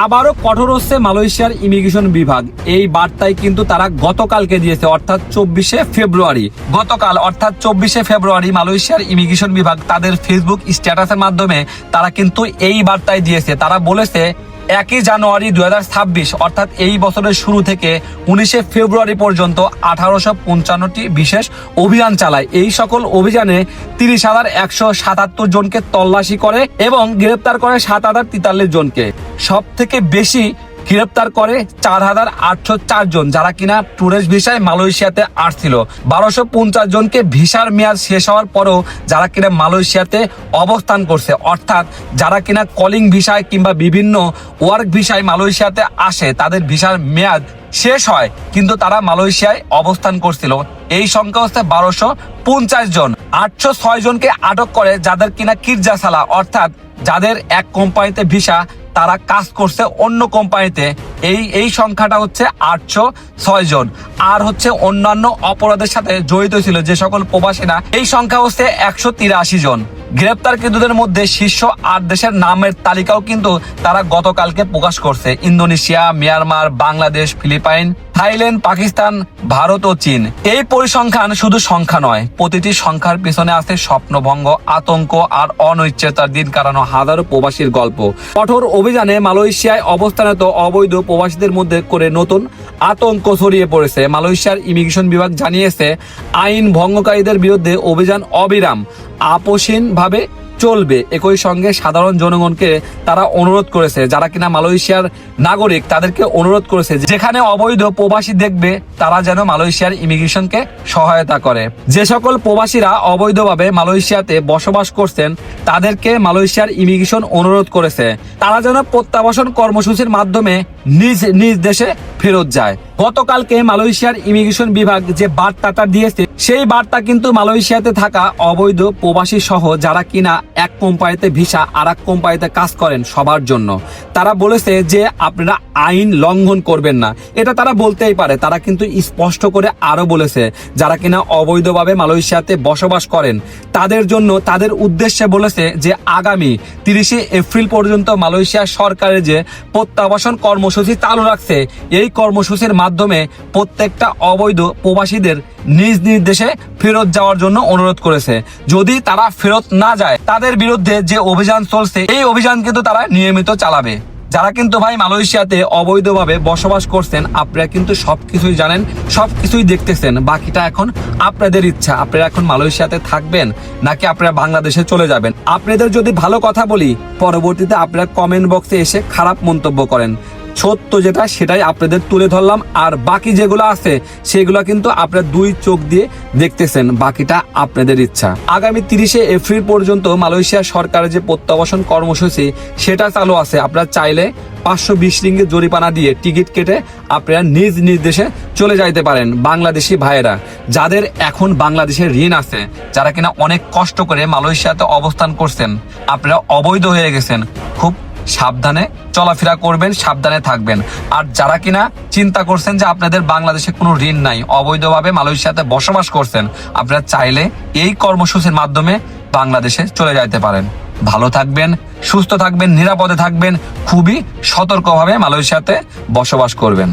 আবারও কঠোর হচ্ছে মালয়েশিয়ার ইমিগ্রেশন বিভাগ। এই বার্তায় কিন্তু তারা গতকালকে দিয়েছে, অর্থাৎ 24শে ফেব্রুয়ারি। গতকাল অর্থাৎ 24শে ফেব্রুয়ারি মালয়েশিয়ার ইমিগ্রেশন বিভাগ তাদের ফেসবুক স্ট্যাটাসের মাধ্যমে তারা কিন্তু এই বার্তায় দিয়েছে। তারা বলেছে 1 জানুয়ারি 2026 অর্থাৎ এই বছরের শুরু থেকে 19শে ফেব্রুয়ারি পর্যন্ত 1855টি বিশেষ অভিযান চালায়। এই সকল অভিযানে 30,177 জনকে তল্লাশি করে এবং গ্রেপ্তার করে 7,043 জনকে। সব থেকে বেশি গ্রেপ্তার করে 4,804 জন, যারা কিনা টুরিস্ট ভিসায় মালয়েশিয়াতে আসছিল। 1,250 জনকে ভিসার মেয়াদ শেষ হওয়ার পরও যারা কিনা মালয়েশিয়াতে অবস্থান করছে, অর্থাৎ যারা কিনা কলিং ভিসায় কিংবা বিভিন্ন ওয়ার্ক ভিসায় মালয়েশিয়াতে আসে, তাদের ভিসার মেয়াদ শেষ হয় কিন্তু তারা মালয়েশিয়ায় অবস্থান করছিল। এই সংখ্যা হচ্ছে 1,250 জন। 806 জনকে আটক করে যাদের কিনা কিরজাসালা, অর্থাৎ যাদের এক কোম্পানিতে ভিসা তারা কাজ করছে অন্য কোম্পানিতে। এই সংখ্যাটা হচ্ছে 806 জন। আর হচ্ছে অন্যান্য অপরাধের সাথে জড়িত ছিল যে সকল প্রবাসীরা, এই সংখ্যা হচ্ছে 183 জন। গ্রেপ্তারকৃতদের মধ্যে শীর্ষ 8 দেশের নামের তালিকাও কিন্তু তারা গতকালকে প্রকাশ করছে। Indonesia, Myanmar, Bangladesh, Philippines, Thailand, Pakistan, Bharat ও চীন। এই পরিসংখ্যান শুধু সংখ্যা নয়, প্রতিটি সংখ্যার পিছনে আছে স্বপ্নভঙ্গ, আতঙ্ক আর অনিশ্চয়তার দিন কাটানো হাজারো প্রবাসীর গল্প। কঠোর অভিযানে মালয়েশিয়ায় অবস্থানরত অবৈধ প্রবাসীদের মধ্যে করে নতুন আতঙ্ক ছড়িয়ে পড়েছে। মালয়েশিয়ার ইমিগ্রেশন বিভাগ জানিয়েছে আইন ভঙ্গকারীদের বিরুদ্ধে অভিযান অবিরাম আপোষহীনভাবে চলবে। একই সঙ্গে সাধারণ জনগণকে তারা অনুরোধ করেছে, যারা কিনা মালয়েশিয়ার নাগরিক তাদেরকে অনুরোধ করেছে যেখানে অবৈধ প্রবাসী দেখবে তারা যেন মালয়েশিয়ার ইমিগ্রেশনকে সহায়তা করে। যে সকল প্রবাসীরা অবৈধভাবে মালয়েশিয়াতে বসবাস করছেন তাদেরকে মালয়েশিয়ার ইমিগ্রেশন অনুরোধ করেছে তারা যেন প্রত্যাবাসন কর্মসূচির মাধ্যমে নিজ নিজ দেশে ফেরত যায়। গতকালকে মালয়েশিয়ার ইমিগ্রেশন বিভাগ যে বার্তাটা দিয়েছে সেই বার্তা কিন্তু মালয়েশিয়াতে থাকা অবৈধ প্রবাসী সহ যারা কিনা এক কোম্পানিতে ভিসা আর এক কোম্পানিতে কাজ করেন সবার জন্য। তারা বলেছে যে আপনারা আইন লঙ্ঘন করবেন না, এটা তারা বলতেই পারে। তারা কিন্তু স্পষ্ট করে আরো বলেছে যারা কিনা অবৈধভাবে মালয়েশিয়াতে বসবাস করেন তাদের জন্য, তাদের উদ্দেশ্যে বলেছে যে আগামী 30শে এপ্রিল পর্যন্ত মালয়েশিয়া সরকারের যে প্রত্যাবাসন কর্মসূচি চালু রাখছে, এই কর্মসূচির মাধ্যমে প্রত্যেকটা অবৈধ প্রবাসীদের নিজ নিজ দেশে ফেরত যাওয়ার জন্য অনুরোধ করেছে। যদি তারা ফেরত না যায় তাদের বিরুদ্ধে যে অভিযান চলছে এই অভিযান কিন্তু তারা নিয়মিত চালাবে। যারা কিন্তু ভাই মালয়েশিয়াতে অবৈধভাবে বসবাস করছেন আপনারা কিন্তু সবকিছুই জানেন, সবকিছুই দেখতেছেন। বাকিটা এখন আপনাদের ইচ্ছা, আপনারা এখন মালয়েশিয়াতে থাকবেন নাকি আপনারা বাংলাদেশে চলে যাবেন। আপনাদের যদি ভালো কথা বলি পরবর্তীতে আপনারা কমেন্ট বক্সে এসে খারাপ মন্তব্য করেন। সত্য যেটা সেটাই আপনাদের তুলে ধরলাম, আর বাকি যেগুলো আছে সেগুলো কিন্তু আপনারা 2 চোখ দিয়ে দেখতেছেন, বাকিটা আপনাদের ইচ্ছা। আগামী 30শে এপ্রিল পর্যন্ত মালয়েশিয়া সরকারের যে প্রত্যাবাসন কর্মসূচি সেটা চালু আছে। আপনারা চাইলে 520 রিঙ্গিত জরিমানা দিয়ে টিকিট কেটে আপনারা নিজ নিজ দেশে চলে যাইতে পারেন। বাংলাদেশি ভাইয়েরা যাদের এখন বাংলাদেশের ঋণ আছে, যারা কিনা অনেক কষ্ট করে মালয়েশিয়াতে অবস্থান করছেন, আপনারা অবৈধ হয়ে গেছেন, খুব সাবধানে চলাফেরা করবেন, সাবধানে থাকবেন। আর যারা কিনা চিন্তা করছেন যে আপনাদের বাংলাদেশে কোনো ঋণ নাই, অবৈধভাবে মালয়েশিয়াতে বসবাস করছেন, আপনারা চাইলে এই কর্মসূচির মাধ্যমে বাংলাদেশে চলে যাইতে পারেন। ভালো থাকবেন, সুস্থ থাকবেন, নিরাপদে থাকবেন, খুবই সতর্কভাবে মালয়েশিয়াতে বসবাস করবেন।